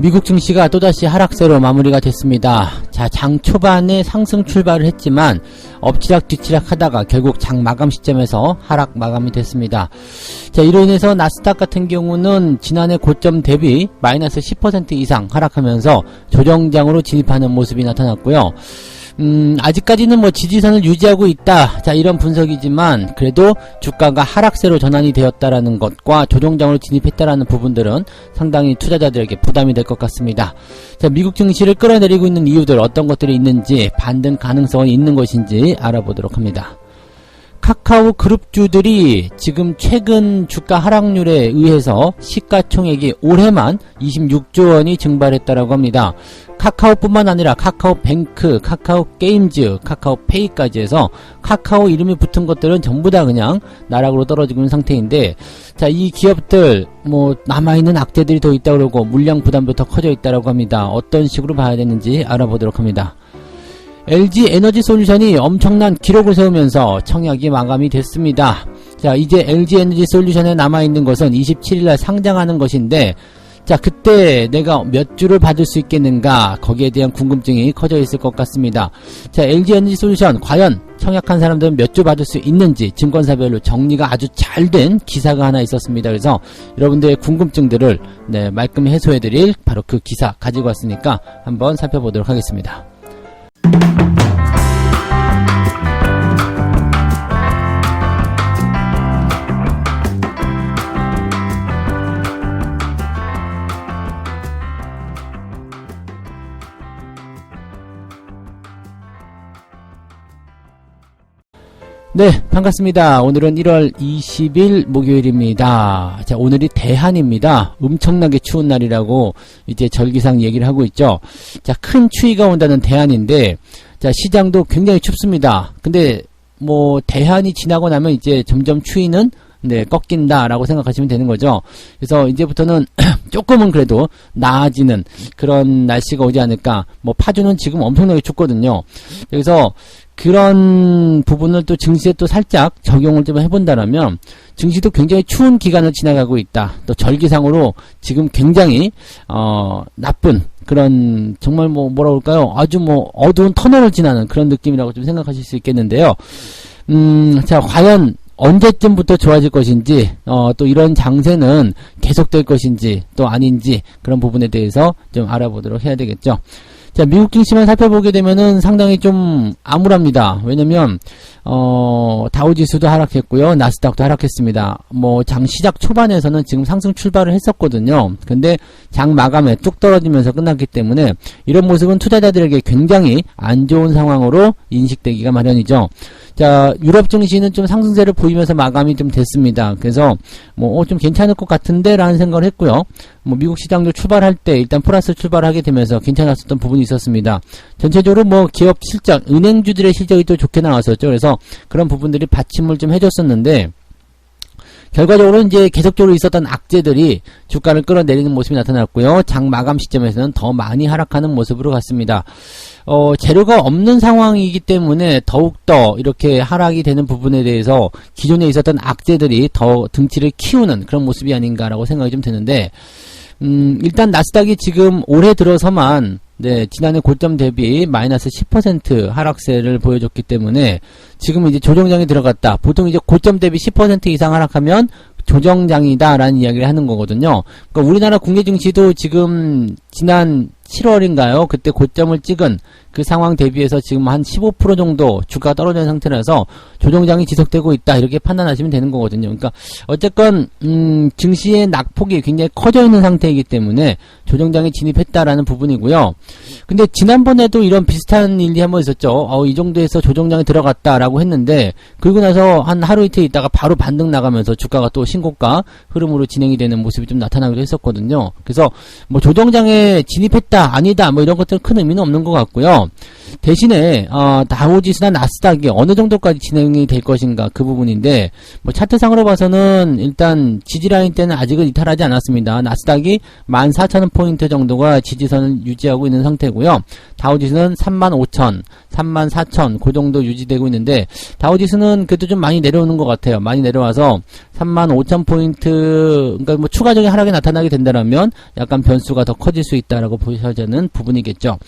미국 증시가 또다시 하락세로 마무리가 됐습니다. 자, 장 초반에 상승 출발을 했지만 엎치락 뒤치락 하다가 결국 장 마감 시점에서 하락 마감이 됐습니다. 자, 이로 인해서 나스닥 같은 경우는 지난해 고점 대비 마이너스 10% 이상 하락하면서 조정장으로 진입하는 모습이 나타났고요. 아직까지는 뭐 지지선을 유지하고 있다. 자, 이런 분석이지만 그래도 주가가 하락세로 전환이 되었다라는 것과 조정장으로 진입했다라는 부분들은 상당히 투자자들에게 부담이 될 것 같습니다. 자, 미국 증시를 끌어내리고 있는 이유들 어떤 것들이 있는지, 반등 가능성은 있는 것인지 알아보도록 합니다. 카카오 그룹주들이 지금 최근 주가 하락률에 의해서 시가총액이 올해만 26조 원이 증발했다라고 합니다. 카카오뿐만 아니라 카카오뱅크, 카카오게임즈, 카카오페이까지 해서 카카오 이름이 붙은 것들은 전부 다 그냥 나락으로 떨어지고 있는 상태인데, 자, 이 기업들 뭐 남아있는 악재들이 더 있다고 그러고 물량 부담도 더 커져 있다라고 합니다. 어떤 식으로 봐야 되는지 알아보도록 합니다. LG 에너지 솔루션이 엄청난 기록을 세우면서 청약이 마감이 됐습니다. 자, 이제 LG 에너지 솔루션에 남아있는 것은 27일날 상장하는 것인데, 자, 그때 내가 몇 주를 받을 수 있겠는가, 거기에 대한 궁금증이 커져 있을 것 같습니다. 자, LG 에너지 솔루션 과연 청약한 사람들은 몇 주 받을 수 있는지 증권사별로 정리가 아주 잘 된 기사가 하나 있었습니다. 그래서 여러분들의 궁금증들을 말끔히 해소해드릴 바로 그 기사 가지고 왔으니까 한번 살펴보도록 하겠습니다. 네, 반갑습니다. 오늘은 1월 20일 목요일입니다. 자, 오늘이 대한입니다. 엄청나게 추운 날이라고 이제 절기상 얘기를 하고 있죠. 자, 큰 추위가 온다는 대한인데, 자, 시장도 굉장히 춥습니다. 근데 뭐 대한이 지나고 나면 이제 점점 추위는 꺾인다라고 생각하시면 되는 거죠. 그래서 이제부터는 조금은 그래도 나아지는 그런 날씨가 오지 않을까. 뭐 파주는 지금 엄청나게 춥거든요. 그래서 그런 부분을 또 증시에 또 살짝 적용을 좀 해본다라면 증시도 굉장히 추운 기간을 지나가고 있다. 또 절기상으로 지금 굉장히 나쁜 그런 정말 뭐라 그럴까요? 아주 뭐 어두운 터널을 지나는 그런 느낌이라고 좀 생각하실 수 있겠는데요. 자, 과연 언제쯤부터 좋아질 것인지, 또 이런 장세는 계속될 것인지 또 아닌지 그런 부분에 대해서 좀 알아보도록 해야 되겠죠. 자, 미국 증시만 살펴보게 되면은 상당히 좀 암울합니다. 왜냐면 다우지수도 하락했고요, 나스닥도 하락했습니다. 뭐 장 시작 초반에서는 지금 상승 출발을 했었거든요. 근데 장 마감에 뚝 떨어지면서 끝났기 때문에 이런 모습은 투자자들에게 굉장히 안 좋은 상황으로 인식되기가 마련이죠. 자, 유럽 증시는 좀 상승세를 보이면서 마감이 좀 됐습니다. 그래서 뭐 좀 괜찮을 것 같은데 라는 생각을 했고요. 뭐 미국 시장도 출발할 때 일단 플러스 출발하게 되면서 괜찮았었던 부분이 있었습니다. 전체적으로 뭐 기업 실적, 은행주들의 실적이 또 좋게 나왔었죠. 그래서 그런 부분들이 받침을 좀 해줬었는데, 결과적으로 이제 계속적으로 있었던 악재들이 주가를 끌어내리는 모습이 나타났고요. 장 마감 시점에서는 더 많이 하락하는 모습으로 갔습니다. 재료가 없는 상황이기 때문에 더욱더 이렇게 하락이 되는 부분에 대해서 기존에 있었던 악재들이 더 등치를 키우는 그런 모습이 아닌가라고 생각이 좀 드는데, 일단 나스닥이 지금 올해 들어서만 지난해 고점 대비 마이너스 10% 하락세를 보여줬기 때문에 지금 이제 조정장이 들어갔다. 보통 이제 고점 대비 10% 이상 하락하면 조정장이다라는 이야기를 하는 거거든요. 그러니까 우리나라 국내 증시도 지금 지난 7월인가요? 그때 고점을 찍은 그 상황 대비해서 지금 한 15% 정도 주가가 떨어진 상태라서 조정장이 지속되고 있다, 이렇게 판단하시면 되는 거거든요. 그러니까 어쨌건 증시의 낙폭이 굉장히 커져 있는 상태이기 때문에 조정장에 진입했다라는 부분이고요. 근데 지난번에도 이런 비슷한 일이 한번 있었죠. 이 정도에서 조정장에 들어갔다라고 했는데 그리고 나서 한 하루 이틀 있다가 바로 반등 나가면서 주가가 또 신고가 흐름으로 진행이 되는 모습이 좀 나타나기도 했었거든요. 그래서 뭐 조정장에 진입했다 아니다 뭐 이런 것들은 큰 의미는 없는 것 같고요. 대신에 다우지수나 나스닥이 어느 정도까지 진행이 될 것인가 그 부분인데 뭐 차트상으로 봐서는 일단 지지라인 때는 아직은 이탈하지 않았습니다. 나스닥이 14,000포인트 정도가 지지선을 유지하고 있는 상태고요. 다우지수는 35,000, 34,000 그 정도 유지되고 있는데 다우지수는 그래도 좀 많이 내려오는 것 같아요. 많이 내려와서 35,000포인트 그러니까 뭐 추가적인 하락이 나타나게 된다면 약간 변수가 더 커질 수 있다라고 보셔지는 부분이겠죠.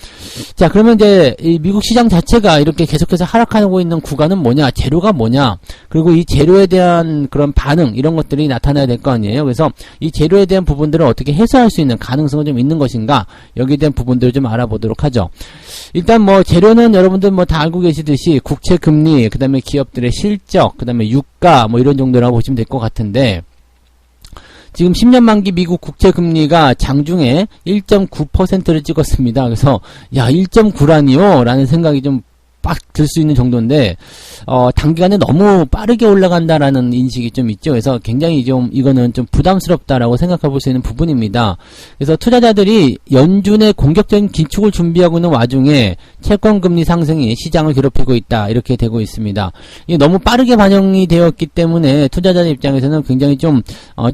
자, 그러면 이제 이 미국 시장 자체가 이렇게 계속해서 하락하고 있는 구간은 뭐냐, 재료가 뭐냐, 그리고 이 재료에 대한 그런 반응 이런 것들이 나타나야 될 거 아니에요. 그래서 이 재료에 대한 부분들을 어떻게 해소할 수 있는 가능성은 좀 있는 것인가, 여기에 대한 부분들을 좀 알아보도록 하죠. 일단 뭐 재료는 여러분들 뭐 다 알고 계시듯이 국채 금리, 그 다음에 기업들의 실적, 그 다음에 유가 뭐 이런 정도라고 보시면 될 것 같은데, 지금 10년 만기 미국 국채 금리가 장중에 1.9%를 찍었습니다. 그래서 야 1.9라니요? 라는 생각이 좀 빡 들 수 있는 정도인데 단기간에 너무 빠르게 올라간다라는 인식이 좀 있죠. 그래서 굉장히 좀 이거는 좀 부담스럽다라고 생각해 볼 수 있는 부분입니다. 그래서 투자자들이 연준의 공격적인 기축을 준비하고 있는 와중에 채권 금리 상승이 시장을 괴롭히고 있다, 이렇게 되고 있습니다. 이게 너무 빠르게 반영이 되었기 때문에 투자자들 입장에서는 굉장히 좀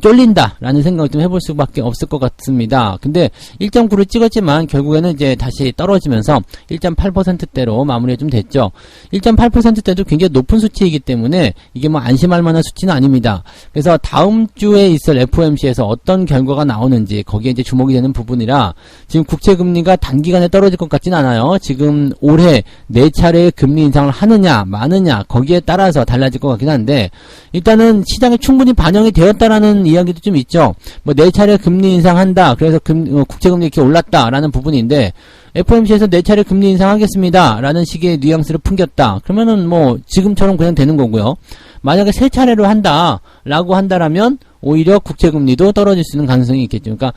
쫄린다라는 생각을 좀 해볼 수밖에 없을 것 같습니다. 근데 1.9를 찍었지만 결국에는 이제 다시 떨어지면서 1.8%대로 마무리가 좀 됐죠. 1.8%대도 굉장히 높은 수치이기 때문에 이게 뭐 안심할 만한 수치는 아닙니다. 그래서 다음 주에 있을 FOMC에서 어떤 결과가 나오는지 거기에 이제 주목이 되는 부분이라, 지금 국채 금리가 단기간에 떨어질 것 같진 않아요. 지금 올해 4차례의 금리 인상을 하느냐 마느냐 거기에 따라서 달라질 것 같긴 한데, 일단은 시장에 충분히 반영이 되었다라는 이야기도 좀 있죠. 뭐 4차례 금리 인상한다, 그래서 국채 금리 이렇게 올랐다라는 부분인데, FOMC에서 4차례 금리 인상하겠습니다 라는 식의 뉘앙스를 풍겼다, 그러면은 뭐 지금처럼 그냥 되는 거고요. 만약에 3차례로 한다 라고 한다라면 오히려 국채금리도 떨어질 수 있는 가능성이 있겠죠. 그러니까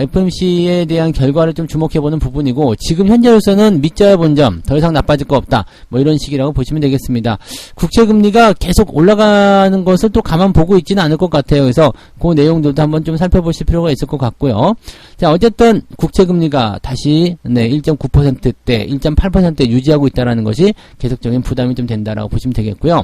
FOMC에 대한 결과를 좀 주목해보는 부분이고, 지금 현재로서는 믿져야 본 점, 더 이상 나빠질 거 없다, 뭐 이런 식이라고 보시면 되겠습니다. 국채금리가 계속 올라가는 것을 또 가만 보고 있지는 않을 것 같아요. 그래서 그 내용들도 한번 좀 살펴보실 필요가 있을 것 같고요. 자, 어쨌든 국채금리가 다시 1.9%대, 1.8%대 유지하고 있다는 것이 계속적인 부담이 좀 된다라고 보시면 되겠고요.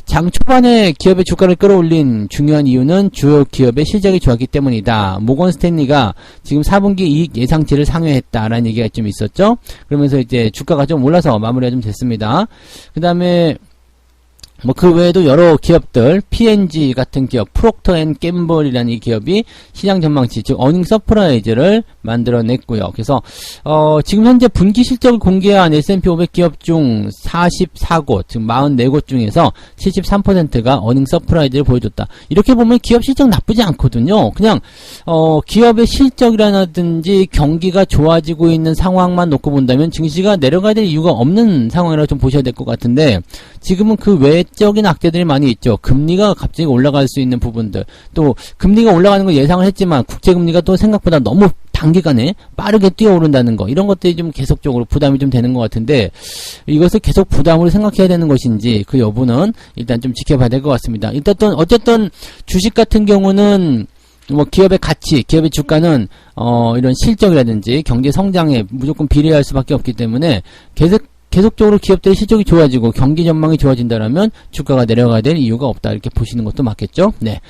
장 초반에 기업의 주가를 끌어올린 중요한 이유는 주요 기업의 실적이 좋았기 때문이다. 모건 스탠리가 지금 4분기 이익 예상치를 상회했다라는 얘기가 좀 있었죠. 그러면서 이제 주가가 좀 올라서 마무리가 좀 됐습니다. 그 다음에 뭐 그 외에도 여러 기업들, P&G 같은 기업, 프록터 앤 갬블이라는 이 기업이 시장 전망치, 즉 어닝 서프라이즈를 만들어냈고요. 그래서 지금 현재 분기 실적을 공개한 S&P 500 기업 중 44곳, 즉 44곳 중에서 73%가 어닝 서프라이즈를 보여줬다. 이렇게 보면 기업 실적 나쁘지 않거든요. 그냥 기업의 실적이라든지 경기가 좋아지고 있는 상황만 놓고 본다면 증시가 내려가야 될 이유가 없는 상황이라고 좀 보셔야 될 것 같은데, 지금은 그 외적인 악재들이 많이 있죠. 금리가 갑자기 올라갈 수 있는 부분들, 또 금리가 올라가는 걸 예상을 했지만 국채금리가 또 생각보다 너무 단기간에 빠르게 뛰어오른다는 거, 이런 것들이 좀 계속적으로 부담이 좀 되는 것 같은데, 이것을 계속 부담으로 생각해야 되는 것인지 그 여부는 일단 좀 지켜봐야 될 것 같습니다. 일단 어쨌든 주식 같은 경우는 뭐 기업의 가치, 기업의 주가는 이런 실적이라든지 경제 성장에 무조건 비례할 수밖에 없기 때문에 계속적으로 기업들의 실적이 좋아지고 경기 전망이 좋아진다라면 주가가 내려가야 될 이유가 없다, 이렇게 보시는 것도 맞겠죠. 네.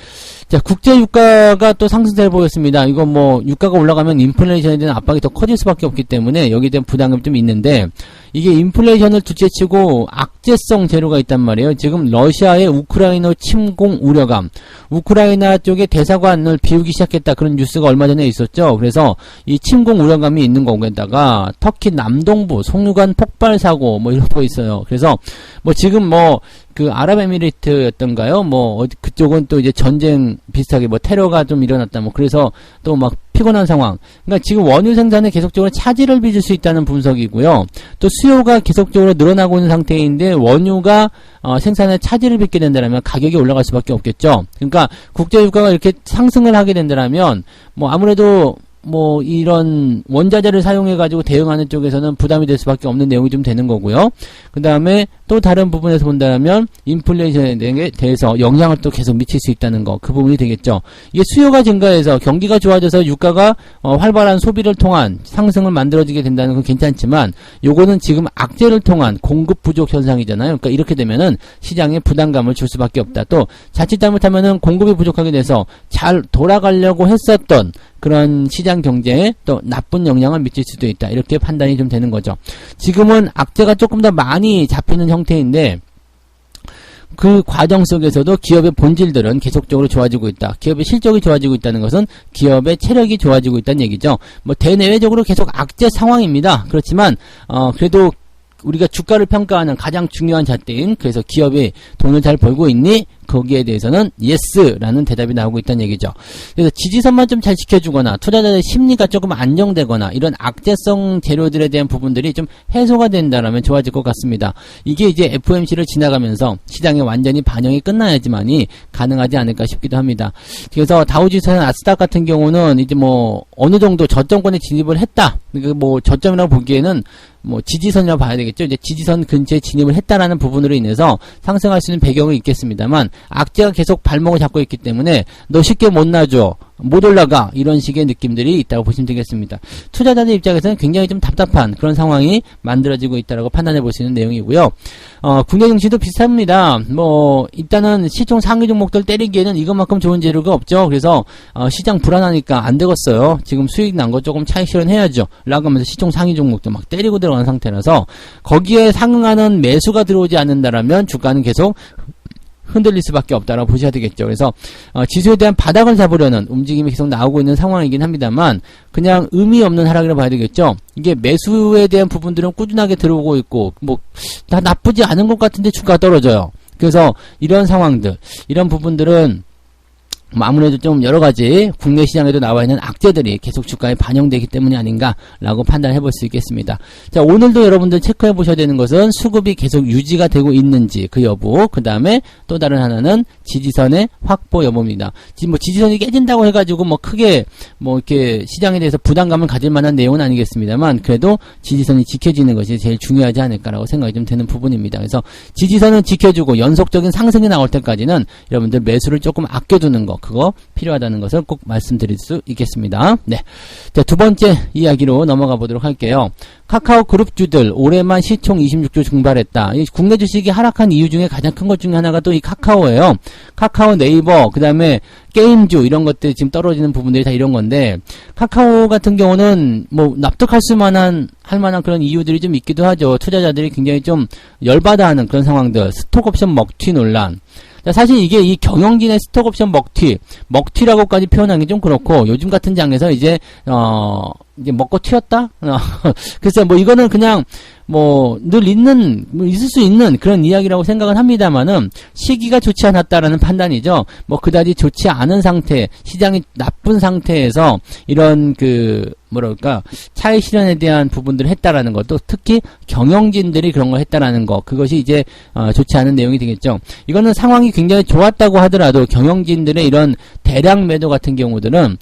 자, 국제 유가가 또 상승세를 보였습니다. 이거 뭐 유가가 올라가면 인플레이션에 대한 압박이 더 커질 수밖에 없기 때문에 여기에 대한 부담감이 좀 있는데, 이게 인플레이션을 둘째치고 악재성 재료가 있단 말이에요. 지금 러시아의 우크라이나 침공 우려감, 우크라이나 쪽에 대사관을 비우기 시작했다, 그런 뉴스가 얼마 전에 있었죠. 그래서 이 침공 우려감이 있는 거기다가 터키 남동부 송유관 폭발 사고 뭐 이런 거 있어요. 그래서 뭐 지금 뭐 그 아랍에미리트였던가요? 뭐 그쪽은 또 이제 전쟁 비슷하게 뭐 테러가 좀 일어났다, 뭐 그래서 또 막 피곤한 상황. 그러니까 지금 원유 생산에 계속적으로 차질을 빚을 수 있다는 분석이고요. 또 수요가 계속적으로 늘어나고 있는 상태인데 원유가 생산에 차질을 빚게 된다면 가격이 올라갈 수밖에 없겠죠. 그러니까 국제 유가가 이렇게 상승을 하게 된다면 뭐 아무래도 뭐 이런 원자재를 사용해 가지고 대응하는 쪽에서는 부담이 될 수밖에 없는 내용이 좀 되는 거고요. 그 다음에 또 또 다른 부분에서 본다면 인플레이션에 대해서 영향을 또 계속 미칠 수 있다는 거, 그 부분이 되겠죠. 이게 수요가 증가해서 경기가 좋아져서 유가가 활발한 소비를 통한 상승을 만들어지게 된다는 건 괜찮지만, 요거는 지금 악재를 통한 공급 부족 현상이잖아요. 그러니까 이렇게 되면은 시장에 부담감을 줄 수밖에 없다. 또 자칫 잘못하면은 공급이 부족하게 돼서 잘 돌아가려고 했었던 그런 시장 경제에 또 나쁜 영향을 미칠 수도 있다. 이렇게 판단이 좀 되는 거죠. 지금은 악재가 조금 더 많이 잡히는 형태인데, 그 과정 속에서도 기업의 본질들은 계속적으로 좋아지고 있다. 기업의 실적이 좋아지고 있다는 것은 기업의 체력이 좋아지고 있다는 얘기죠. 뭐 대내외적으로 계속 악재 상황입니다. 그렇지만 그래도 우리가 주가를 평가하는 가장 중요한 잣대인, 그래서 기업이 돈을 잘 벌고 있니? 거기에 대해서는 예스라는 대답이 나오고 있다는 얘기죠. 그래서 지지선만 좀 잘 지켜주거나 투자자의 심리가 조금 안정되거나 이런 악재성 재료들에 대한 부분들이 좀 해소가 된다라면 좋아질 것 같습니다. 이게 이제 FOMC를 지나가면서 시장에 완전히 반영이 끝나야지만이 가능하지 않을까 싶기도 합니다. 그래서 다우지수나 나스닥 같은 경우는 이제 뭐 어느 정도 저점권에 진입을 했다. 뭐 저점이라고 보기에는 뭐 지지선이라고 봐야 되겠죠. 이제 지지선 근처에 진입을 했다라는 부분으로 인해서 상승할 수 있는 배경은 있겠습니다만, 악재가 계속 발목을 잡고 있기 때문에 너 쉽게 못 놔줘, 못 올라가, 이런 식의 느낌들이 있다고 보시면 되겠습니다. 투자자들 입장에서는 굉장히 좀 답답한 그런 상황이 만들어지고 있다고 판단해 볼 수 있는 내용이고요. 국내 증시도 비슷합니다. 뭐 일단은 시총 상위 종목들 때리기에는 이것만큼 좋은 재료가 없죠. 그래서 시장 불안하니까 안 되겠어요. 지금 수익 난 거 조금 차익 실현해야죠 라고 하면서 시총 상위 종목도 막 때리고 들어가는 상태라서, 거기에 상응하는 매수가 들어오지 않는다라면 주가는 계속 흔들릴 수밖에 없다라고 보셔야 되겠죠. 그래서 지수에 대한 바닥을 잡으려는 움직임이 계속 나오고 있는 상황이긴 합니다만, 그냥 의미 없는 하락이라고 봐야 되겠죠. 이게 매수에 대한 부분들은 꾸준하게 들어오고 있고, 뭐 다 나쁘지 않은 것 같은데 주가가 떨어져요. 그래서 이런 상황들, 이런 부분들은 아무래도 좀 여러가지 국내 시장에도 나와 있는 악재들이 계속 주가에 반영되기 때문이 아닌가라고 판단해 볼 수 있겠습니다. 자, 오늘도 여러분들 체크해 보셔야 되는 것은 수급이 계속 유지가 되고 있는지 그 여부, 그 다음에 또 다른 하나는 지지선의 확보 여부입니다. 지금 뭐 지지선이 깨진다고 해가지고 뭐 크게 뭐 이렇게 시장에 대해서 부담감을 가질 만한 내용은 아니겠습니다만, 그래도 지지선이 지켜지는 것이 제일 중요하지 않을까라고 생각이 좀 되는 부분입니다. 그래서 지지선은 지켜주고 연속적인 상승이 나올 때까지는 여러분들 매수를 조금 아껴두는 거, 그거 필요하다는 것을 꼭 말씀드릴 수 있겠습니다. 네. 자, 두 번째 이야기로 넘어가 보도록 할게요. 카카오 그룹주들 올해만 시총 26조 증발했다. 이 국내 주식이 하락한 이유 중에 가장 큰 것 중에 하나가 또 이 카카오예요. 카카오, 네이버, 그 다음에 게임주 이런 것들 지금 떨어지는 부분들이 다 이런 건데, 카카오 같은 경우는 뭐 납득할 할 만한 그런 이유들이 좀 있기도 하죠. 투자자들이 굉장히 좀 열받아하는 그런 상황들, 스톡옵션 먹튀 논란. 사실 이게 이 경영진의 스톡옵션 먹튀라고까지 표현하기 좀 그렇고, 요즘 같은 장에서 이제 먹고 튀었다? 글쎄, 뭐 이거는 그냥 뭐 늘 있을 수 있는 그런 이야기라고 생각은 합니다만은, 시기가 좋지 않았다라는 판단이죠. 뭐 그다지 좋지 않은 상태, 시장이 나쁜 상태에서 이런 차익 실현에 대한 부분들을 했다라는 것도, 특히 경영진들이 그런 걸 했다라는 거, 그것이 이제 좋지 않은 내용이 되겠죠. 이거는 상황이 굉장히 좋았다고 하더라도 경영진들의 이런 대량 매도 같은 경우들은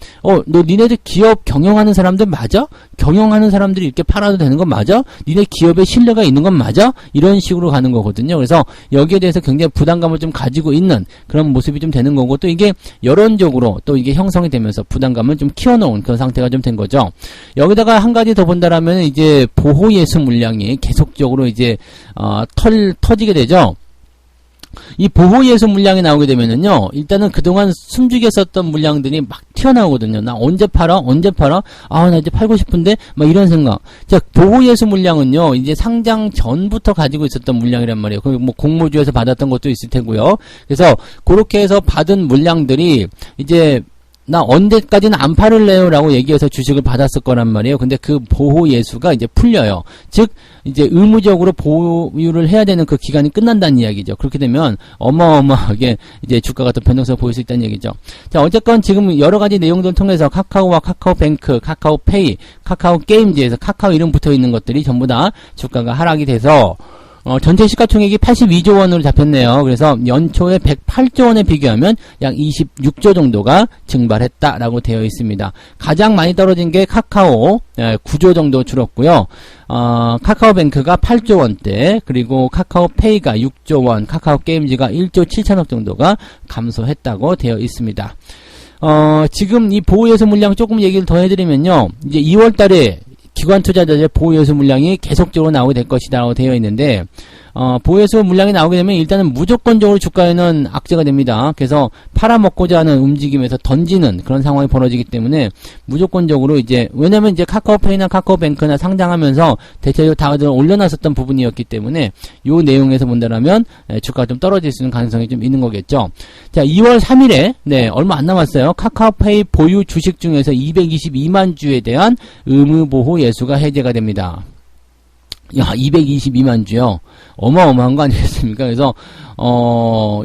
너 니네들 기업 경영하는 사람들 맞아? 경영하는 사람들이 이렇게 팔아도 되는 건 맞아? 니네 기업에 신뢰가 있는 건 맞아? 이런 식으로 가는 거거든요. 그래서 여기에 대해서 굉장히 부담감을 좀 가지고 있는 그런 모습이 좀 되는 거고, 또 이게 여론적으로 또 이게 형성이 되면서 부담감을 좀 키워놓은 그런 상태가 좀 된 거죠. 여기다가 한 가지 더 본다라면 이제 보호예수 물량이 계속적으로 이제 터지게 되죠. 이 보호예수 물량이 나오게 되면은요, 일단은 그동안 숨죽였었던 물량들이 막 튀어나오거든요. 나 언제 팔아? 나 이제 팔고 싶은데? 막 이런 생각. 자, 보호예수 물량은요, 이제 상장 전부터 가지고 있었던 물량이란 말이에요. 뭐 공모주에서 받았던 것도 있을 테고요. 그래서 그렇게 해서 받은 물량들이 이제 나 언제까지는 안 팔을래요 라고 얘기해서 주식을 받았을 거란 말이에요. 근데 그 보호 예수가 이제 풀려요. 즉 이제 의무적으로 보유를 해야 되는 그 기간이 끝난다는 이야기죠. 그렇게 되면 어마어마하게 이제 주가가 더 변동성을 보일 수 있다는 얘기죠. 자, 어쨌건 지금 여러 가지 내용들을 통해서 카카오와 카카오뱅크, 카카오페이, 카카오게임즈에서 카카오 이름 붙어 있는 것들이 전부 다 주가가 하락이 돼서 전체 시가총액이 82조 원으로 잡혔네요. 그래서 연초에 108조 원에 비교하면 약 26조 정도가 증발했다라고 되어 있습니다. 가장 많이 떨어진 게 카카오 9조 정도 줄었고요. 카카오뱅크가 8조 원대, 그리고 카카오페이가 6조 원, 카카오게임즈가 1조 7천억 정도가 감소했다고 되어 있습니다. 지금 이 보호예수 물량 조금 얘기를 더 해드리면요. 이제 2월 달에 기관 투자자들의 보호예수 물량이 계속적으로 나오게 될 것이라고 되어 있는데, 보호예수 물량이 나오게 되면 일단은 무조건적으로 주가에는 악재가 됩니다. 그래서 팔아먹고자 하는 움직임에서 던지는 그런 상황이 벌어지기 때문에 무조건적으로 이제, 왜냐면 이제 카카오페이나 카카오뱅크나 상장하면서 대체적으로 다들 올려놨었던 부분이었기 때문에 요 내용에서 본다라면 주가가 좀 떨어질 수 있는 가능성이 좀 있는 거겠죠. 자, 2월 3일에, 얼마 안 남았어요. 카카오페이 보유 주식 중에서 222만 주에 대한 의무보호 예수가 해제가 됩니다. 야, 222만 주요. 어마어마한 거 아니겠습니까? 그래서,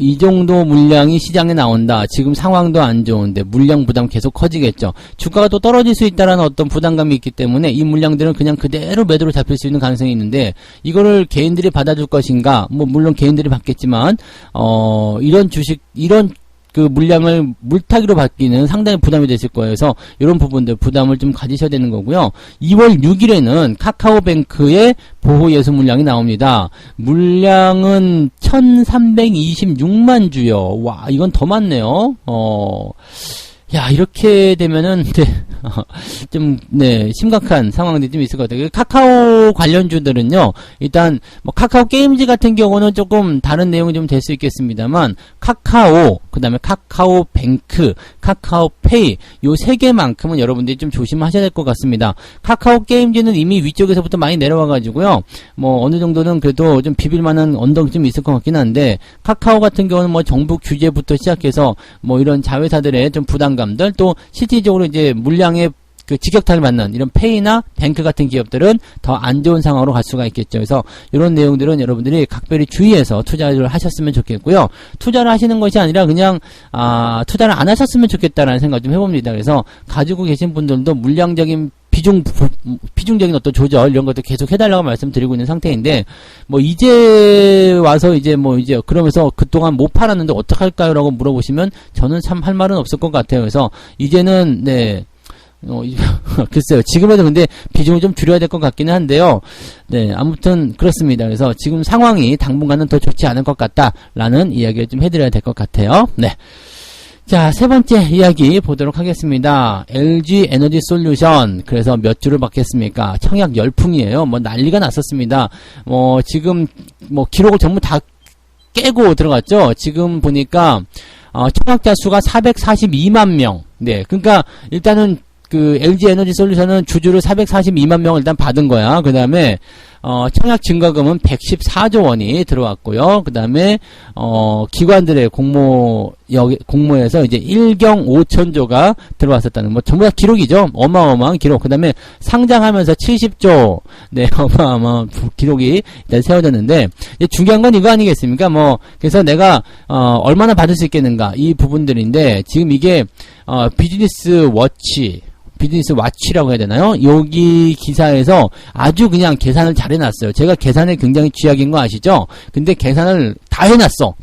이 정도 물량이 시장에 나온다. 지금 상황도 안 좋은데, 물량 부담 계속 커지겠죠. 주가가 또 떨어질 수 있다라는 어떤 부담감이 있기 때문에, 이 물량들은 그냥 그대로 매도로 잡힐 수 있는 가능성이 있는데, 이거를 개인들이 받아줄 것인가? 물론 개인들이 받겠지만, 이런 주식, 이런 그 물량을 물타기로 받기는 상당히 부담이 됐을 거예요. 그래서 이런 부분들 부담을 좀 가지셔야 되는 거고요. 2월 6일에는 카카오뱅크의 보호 예수 물량이 나옵니다. 물량은 1326만 주요. 와, 이건 더 많네요. 야, 이렇게 되면은, 심각한 상황들이 좀 있을 것 같아요. 카카오 관련주들은요, 일단, 카카오 게임즈 같은 경우는 조금 다른 내용이 좀 될 수 있겠습니다만, 카카오, 그 다음에 카카오뱅크, 카카오페이, 요 세 개만큼은 여러분들이 좀 조심하셔야 될 것 같습니다. 카카오 게임즈는 이미 위쪽에서부터 많이 내려와가지고요, 어느 정도는 그래도 좀 비빌만한 언덕이 좀 있을 것 같긴 한데, 카카오 같은 경우는 정부 규제부터 시작해서, 이런 자회사들의 좀 부담감들, 또 실질적으로 이제 물량의 그 직격탄을 맞는 이런 페이나 뱅크 같은 기업들은 더 안 좋은 상황으로 갈 수가 있겠죠. 그래서 이런 내용들은 여러분들이 각별히 주의해서 투자를 하셨으면 좋겠고요. 투자를 하시는 것이 아니라 그냥 투자를 안 하셨으면 좋겠다라는 생각 좀 해봅니다. 그래서 가지고 계신 분들도 물량적인 비중적인 어떤 조절 이런 것도 계속 해달라고 말씀드리고 있는 상태인데, 이제 와서 이제 그러면서 그동안 못 팔았는데 어떡할까요? 라고 물어보시면 저는 참 할 말은 없을 것 같아요. 그래서 이제는 글쎄요. 지금에도 근데 비중을 좀 줄여야 될 것 같기는 한데요. 아무튼 그렇습니다. 그래서 지금 상황이 당분간은 더 좋지 않을 것 같다라는 이야기를 좀 해드려야 될 것 같아요. 자, 세 번째 이야기 보도록 하겠습니다. LG 에너지 솔루션. 그래서 몇 주를 받겠습니까? 청약 열풍이에요. 난리가 났었습니다. 지금, 기록을 전부 다 깨고 들어갔죠? 지금 보니까, 청약자 수가 442만 명. 그러니까, 일단은, LG 에너지 솔루션은 주주를 442만 명을 일단 받은 거야. 그 다음에, 청약 증가금은 114조 원이 들어왔고요. 그 다음에, 기관들의 공모에서 이제 1경 5천조가 들어왔었다는, 전부 다 기록이죠. 어마어마한 기록. 그 다음에 상장하면서 70조, 어마어마한 기록이 일단 세워졌는데, 중요한 건 이거 아니겠습니까? 그래서 내가, 얼마나 받을 수 있겠는가, 이 부분들인데, 지금 이게, 비즈니스 와치라고 해야 되나요? 여기 기사에서 아주 그냥 계산을 잘 해놨어요. 제가 계산에 굉장히 쥐약인 거 아시죠? 근데 계산을 다 해놔서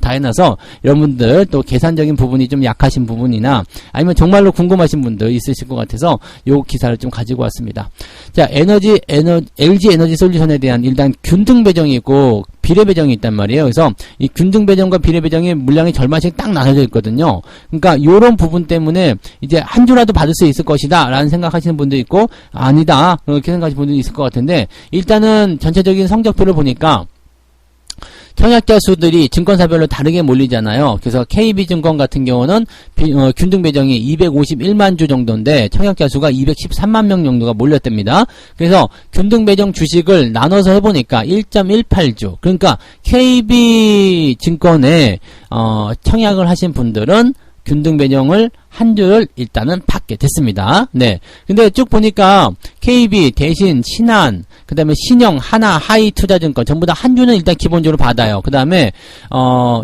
여러분들 또 계산적인 부분이 좀 약하신 부분이나 아니면 정말로 궁금하신 분들 있으실 것 같아서 요 기사를 좀 가지고 왔습니다. 자, LG 에너지 솔루션에 대한 일단 균등 배정이 있고 비례 배정이 있단 말이에요. 그래서 이 균등 배정과 비례 배정의 물량이 절반씩 딱 나눠져 있거든요. 그러니까 요런 부분 때문에 이제 한 주라도 받을 수 있을 것이다 라는 생각하시는 분도 있고, 아니다 그렇게 생각하시는 분도 있을 것 같은데, 일단은 전체적인 성적표를 보니까 청약자 수들이 증권사별로 다르게 몰리잖아요. 그래서 KB증권 같은 경우는 균등 배정이 251만 주 정도인데 청약자 수가 213만 명 정도가 몰렸답니다. 그래서 균등 배정 주식을 나눠서 해보니까 1.18주. 그러니까 KB증권에 청약을 하신 분들은 균등 배정을 한 주를 일단은 받게 됐습니다. 근데 쭉 보니까 KB, 대신, 신한, 그 다음에 신영, 하나, 하이투자증권 전부 다 한 주는 일단 기본적으로 받아요. 그 다음에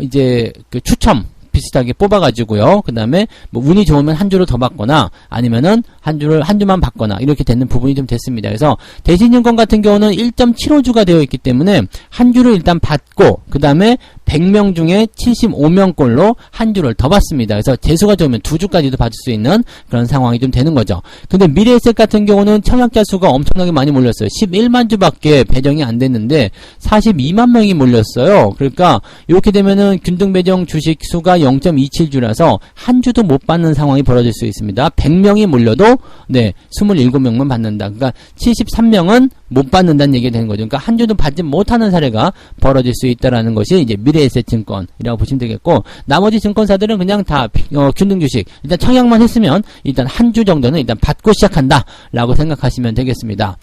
이제 그 추첨 비슷하게 뽑아가지고요. 그 다음에 뭐 운이 좋으면 한 주를 더 받거나 아니면은 한 주만 받거나 이렇게 되는 부분이 좀 됐습니다. 그래서 대신증권 같은 경우는 1.75주가 되어 있기 때문에 한 주를 일단 받고 그 다음에 100명 중에 75명꼴로 한 주를 더 받습니다. 그래서 재수가 좋으면 2주까지도 받을 수 있는 그런 상황이 좀 되는 거죠. 근데 미래에셋 같은 경우는 청약자 수가 엄청나게 많이 몰렸어요. 11만 주밖에 배정이 안 됐는데 42만 명이 몰렸어요. 그러니까 이렇게 되면은 균등 배정 주식 수가 0.27주라서 한 주도 못 받는 상황이 벌어질 수 있습니다. 100명이 몰려도 네, 27명만 받는다. 그러니까 73명은 못 받는다는 얘기가 되는 거죠. 그러니까 한 주도 받지 못하는 사례가 벌어질 수 있다라는 것이 이제 미래에셋 증권이라고 보시면 되겠고, 나머지 증권사들은 그냥 다 균등 주식 일단 청약만 했으면 일단 한 주 정도는 일단 받고 시작한다라고 생각하시면 되겠습니다.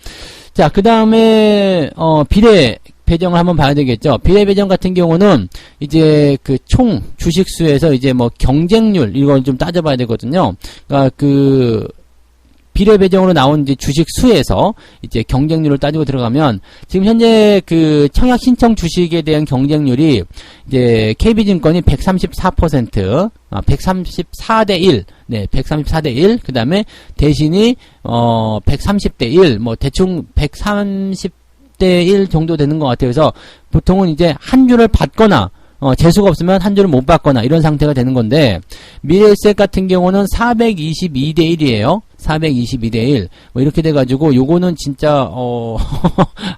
자, 그 다음에 비례 배정을 한번 봐야 되겠죠. 비례 배정 같은 경우는 이제 그 총 주식 수에서 이제 뭐 경쟁률 이걸 좀 따져봐야 되거든요. 그러니까 그 비례 배정으로 나온 이제 주식 수에서 이제 경쟁률을 따지고 들어가면 지금 현재 그 청약 신청 주식에 대한 경쟁률이 이제 KB증권이 134%, 134대 1, 네, 134대 1, 그 다음에 대신이 130대 1, 뭐 대충 130대 1 정도 되는 것 같아요. 그래서 보통은 이제 한 주를 받거나 재수가 없으면 한 주를 못 받거나 이런 상태가 되는 건데, 미래에셋 같은 경우는 422대 1이에요. 422대 1. 뭐 이렇게 돼가지고 요거는 진짜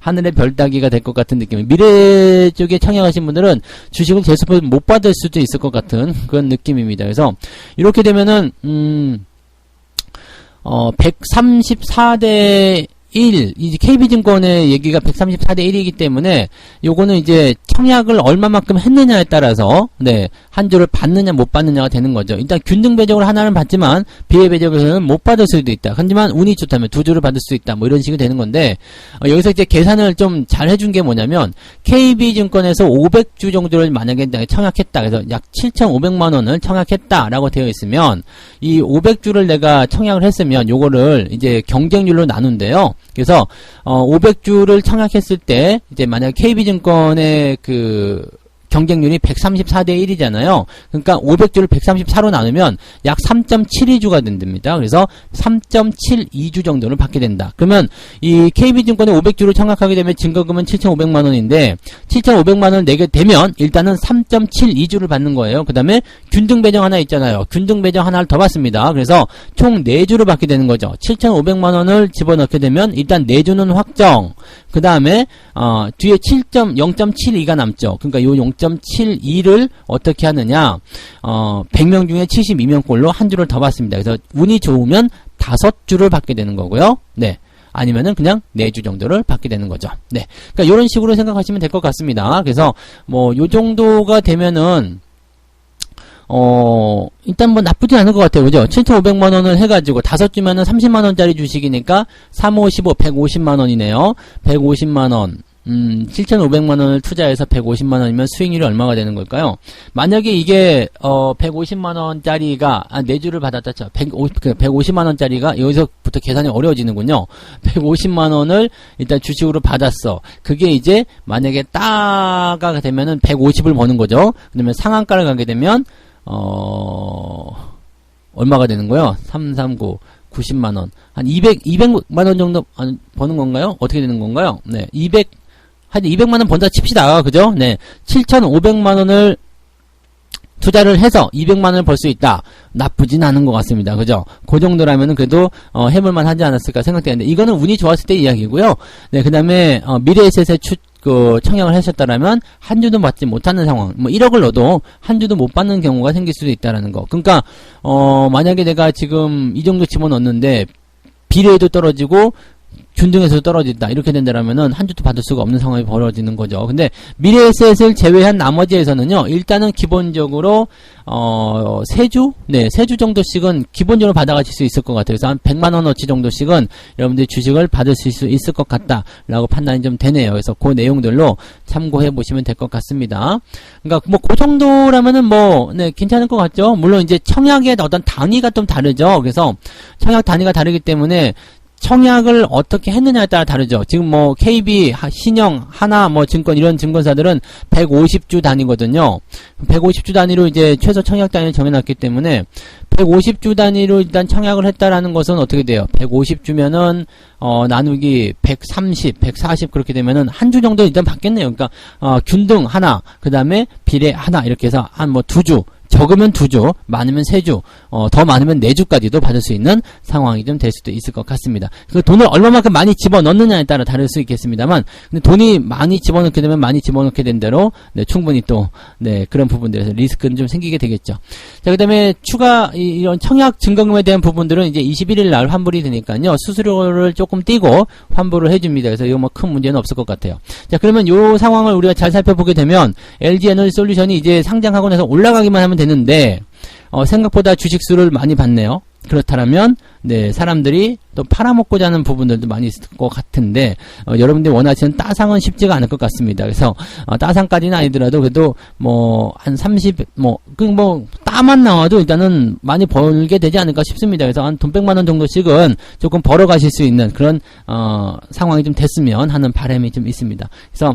하늘의 별 따기가 될 것 같은 느낌. 미래 쪽에 청약하신 분들은 주식을 재수 못 받을 수도 있을 것 같은 그런 느낌입니다. 그래서 이렇게 되면은 134대 1, 이제 KB증권의 얘기가 134대 1이기 때문에 요거는 이제 청약을 얼마만큼 했느냐에 따라서 네, 한 주를 받느냐 못 받느냐가 되는 거죠. 일단 균등 배정을 하나는 받지만 비례 배정에서는 못 받을 수도 있다. 하지만 운이 좋다면 2주를 받을 수 있다. 뭐 이런 식이 되는 건데, 여기서 이제 계산을 좀 잘 해준 게 뭐냐면 KB증권에서 500주 정도를 만약에 청약했다. 그래서 약 7,500만 원을 청약했다라고 되어 있으면 이 500주를 내가 청약을 했으면 요거를 이제 경쟁률로 나눈대요. 그래서 500주를 청약했을 때 이제 만약 KB증권의 그 경쟁률이 134대 1이잖아요. 그러니까 500주를 134로 나누면 약 3.72주가 된답니다. 그래서 3.72주 정도를 받게 된다. 그러면 이 KB증권에 500주를 청약하게 되면 증거금은 7,500만 원인데 7,500만 원을 내게 되면 일단은 3.72주를 받는 거예요. 그 다음에 균등 배정 하나 있잖아요. 균등 배정 하나를 더 받습니다. 그래서 총 4주를 받게 되는 거죠. 7,500만 원을 집어넣게 되면 일단 4주는 확정. 그 다음에 뒤에 0.72가 남죠. 그러니까 요 0.72를 어떻게 하느냐, 100명 중에 72명꼴로 한 주를 더 받습니다. 그래서 운이 좋으면 5주를 받게 되는 거고요. 네. 아니면은 그냥 4주 정도를 받게 되는 거죠. 네. 그러니까 이런 식으로 생각하시면 될 것 같습니다. 그래서 뭐 요 정도가 되면은 일단 뭐 나쁘지 않은 것 같아요. 그죠? 7,500만 원을 해가지고 5주면은 30만 원짜리 주식이니까 3, 5, 15, 150만 원이네요. 150만 원. 7,500만 원을 투자해서 150만 원이면 수익률이 얼마가 되는 걸까요? 만약에 이게 150만 원짜리가 4주를 받았다 쳐. 150만 원짜리가 여기서부터 계산이 어려워지는군요. 150만 원을 일단 주식으로 받았어. 그게 이제 만약에 따가 되면은 150을 버는 거죠. 그러면 상한가를 가게 되면 얼마가 되는 거예요? 339 90만원. 한 200만원 정도 버는 건가요? 어떻게 되는 건가요? 네. 200만원 번다 칩시다. 그죠? 네. 7,500만원을 투자를 해서 200만원을 벌 수 있다. 나쁘진 않은 것 같습니다. 그죠? 그 정도라면은 그래도, 해볼만 하지 않았을까 생각되는데, 이거는 운이 좋았을 때 이야기고요. 네. 그 다음에, 미래에셋에 청약을 하셨다라면, 한 주도 받지 못하는 상황, 뭐 1억을 넣어도 한 주도 못 받는 경우가 생길 수도 있다라는 거. 그러니까, 만약에 내가 지금 이 정도 집어넣었는데, 비례에도 떨어지고, 균등에서 떨어진다. 이렇게 된다라면은 한 주도 받을 수가 없는 상황이 벌어지는 거죠. 근데 미래에셋을 제외한 나머지에서는요, 일단은 기본적으로 3주? 네, 3주 정도씩은 기본적으로 받아가실 수 있을 것 같아요. 그래서 한 100만 원어치 정도씩은 여러분들이 주식을 받을 수 있을 것 같다라고 판단이 좀 되네요. 그래서 그 내용들로 참고해 보시면 될 것 같습니다. 그러니까 뭐 그 정도라면은 뭐 네, 괜찮을 것 같죠. 물론 이제 청약의 어떤 단위가 좀 다르죠. 그래서 청약 단위가 다르기 때문에 청약을 어떻게 했느냐에 따라 다르죠. 지금 뭐 KB, 신영, 하나, 뭐 증권 이런 증권사들은 150주 단위거든요. 150주 단위로 이제 최소 청약 단위를 정해놨기 때문에 150주 단위로 일단 청약을 했다라는 것은 어떻게 돼요? 150주면은 나누기 130, 140 그렇게 되면은 한 주 정도 일단 받겠네요. 그러니까 균등 하나, 그 다음에 비례 하나 이렇게 해서 한 뭐 2주. 적으면 2주, 많으면 3주, 더 많으면 4주까지도 받을 수 있는 상황이 좀 될 수도 있을 것 같습니다. 그 돈을 얼마만큼 많이 집어넣느냐에 따라 다를 수 있겠습니다만, 근데 돈이 많이 집어넣게 되면 많이 집어넣게 된 대로, 네, 충분히 또, 네, 그런 부분들에서 리스크는 좀 생기게 되겠죠. 자, 그 다음에 추가, 이런 청약 증거금에 대한 부분들은 이제 21일 날 환불이 되니까요, 수수료를 조금 띄고 환불을 해줍니다. 그래서 이거 뭐 큰 문제는 없을 것 같아요. 자, 그러면 요 상황을 우리가 잘 살펴보게 되면, LG 에너지 솔루션이 이제 상장하고 나서 올라가기만 하면 되는데 생각보다 주식수를 많이 받네요. 그렇다면 네, 사람들이 또 팔아먹고자 하는 부분들도 많이 있을 것 같은데 여러분들이 원하시는 따상은 쉽지가 않을 것 같습니다. 그래서 따상까지는 아니더라도 그래도 뭐 한 30, 따만 나와도 일단은 많이 벌게 되지 않을까 싶습니다. 그래서 한 돈 100만 원 정도씩은 조금 벌어가실 수 있는 그런 상황이 좀 됐으면 하는 바람이 좀 있습니다. 그래서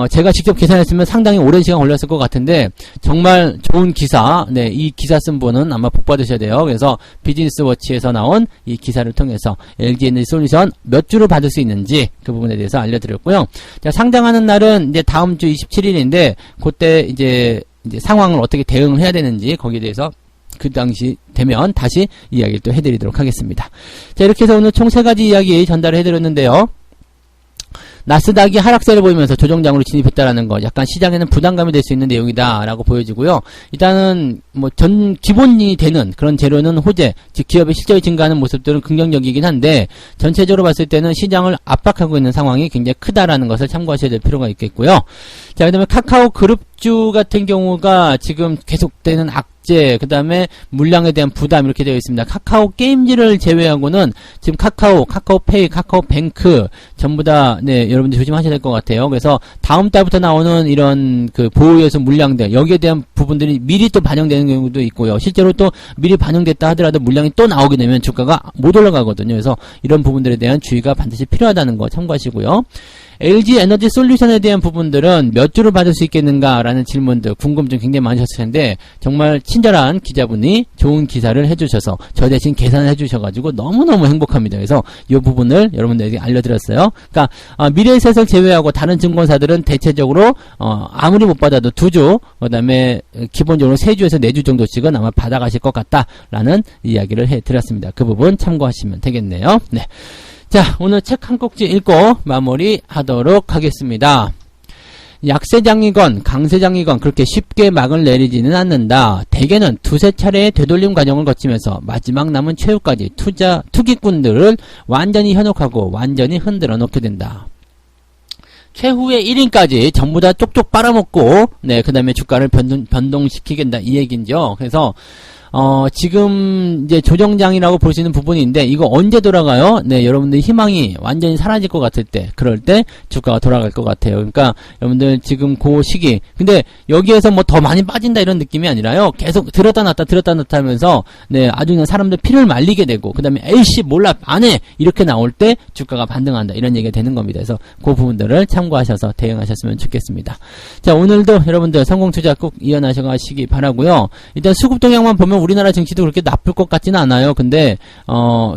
제가 직접 계산했으면 상당히 오랜 시간 걸렸을 것 같은데 정말 좋은 기사, 네, 이 기사 쓴 분은 아마 복 받으셔야 돼요. 그래서 비즈니스워치에서 나온 이 기사를 통해서 LG 에너지 솔루션 몇 주로 받을 수 있는지 그 부분에 대해서 알려드렸고요. 자, 상장하는 날은 이제 다음 주 27일인데 그때 이제 상황을 어떻게 대응을 해야 되는지 거기에 대해서 그 당시 되면 다시 이야기를 또 해드리도록 하겠습니다. 자, 이렇게 해서 오늘 총 3가지 이야기 전달을 해드렸는데요. 나스닥이 하락세를 보이면서 조정장으로 진입했다라는 거, 약간 시장에는 부담감이 될 수 있는 내용이다라고 보여지고요. 일단은 뭐 기본이 되는 그런 재료는 호재, 즉 기업의 실적이 증가하는 모습들은 긍정적이긴 한데 전체적으로 봤을 때는 시장을 압박하고 있는 상황이 굉장히 크다라는 것을 참고하셔야 될 필요가 있겠고요. 자, 그다음에 카카오 그룹주 같은 경우가 지금 계속되는 악재, 그 다음에 물량에 대한 부담 이렇게 되어 있습니다. 카카오 게임즈를 제외하고는 지금 카카오페이, 카카오뱅크 전부 다 네, 여러분들 조심하셔야 될 것 같아요. 그래서 다음 달부터 나오는 이런 그 보호요소 물량들 여기에 대한 부분들이 미리 또 반영되는 경우도 있고요. 실제로 또 미리 반영됐다 하더라도 물량이 또 나오게 되면 주가가 못 올라가거든요. 그래서 이런 부분들에 대한 주의가 반드시 필요하다는 거 참고하시고요. LG 에너지 솔루션에 대한 부분들은 몇 주를 받을 수 있겠는가라는 질문들, 궁금증 굉장히 많으셨을 텐데 정말 친절한 기자분이 좋은 기사를 해주셔서 저 대신 계산을 해주셔가지고 너무너무 행복합니다. 그래서 이 부분을 여러분들에게 알려드렸어요. 그러니까 미래에셋을 제외하고 다른 증권사들은 대체적으로 아무리 못 받아도 2주, 그 다음에 기본적으로 3주에서 4주 정도씩은 아마 받아가실 것 같다라는 이야기를 해드렸습니다. 그 부분 참고하시면 되겠네요. 네. 자, 오늘 책 한 꼭지 읽고 마무리하도록 하겠습니다. 약세장이건 강세장이건 그렇게 쉽게 막을 내리지는 않는다. 대개는 2~3차례의 되돌림 과정을 거치면서 마지막 남은 최후까지 투기꾼들을 완전히 현혹하고 완전히 흔들어 놓게 된다. 최후의 1인까지 전부 다 쪽쪽 빨아먹고 네, 그 다음에 주가를 변동시키게 된다 이 얘기죠. 그래서 지금 이제 조정장이라고 볼 수 있는 부분인데 이거 언제 돌아가요? 네, 여러분들 희망이 완전히 사라질 것 같을 때, 그럴 때 주가가 돌아갈 것 같아요. 그러니까 여러분들 지금 그 시기, 근데 여기에서 뭐 더 많이 빠진다 이런 느낌이 아니라요. 계속 들었다 놨다 하면서 네, 아주 그냥 사람들 피를 말리게 되고, 그 다음에 에이씨 몰라 안 해 이렇게 나올 때 주가가 반등한다 이런 얘기가 되는 겁니다. 그래서 그 부분들을 참고하셔서 대응하셨으면 좋겠습니다. 자, 오늘도 여러분들 성공투자 꼭 이어나셔가시기 바라고요. 일단 수급 동향만 보면 우리나라 증시도 그렇게 나쁠 것 같지는 않아요. 근데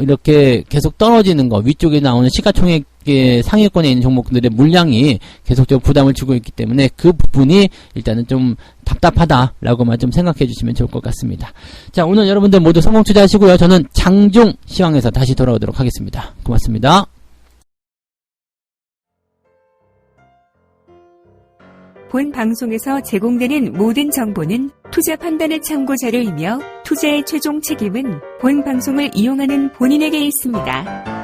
이렇게 계속 떨어지는 거, 위쪽에 나오는 시가총액의 상위권에 있는 종목들의 물량이 계속적으로 부담을 주고 있기 때문에 그 부분이 일단은 좀 답답하다라고만 좀 생각해 주시면 좋을 것 같습니다. 자, 오늘 여러분들 모두 성공 투자하시고요. 저는 장중 시황에서 다시 돌아오도록 하겠습니다. 고맙습니다. 본 방송에서 제공되는 모든 정보는 투자 판단의 참고 자료이며 투자의 최종 책임은 본 방송을 이용하는 본인에게 있습니다.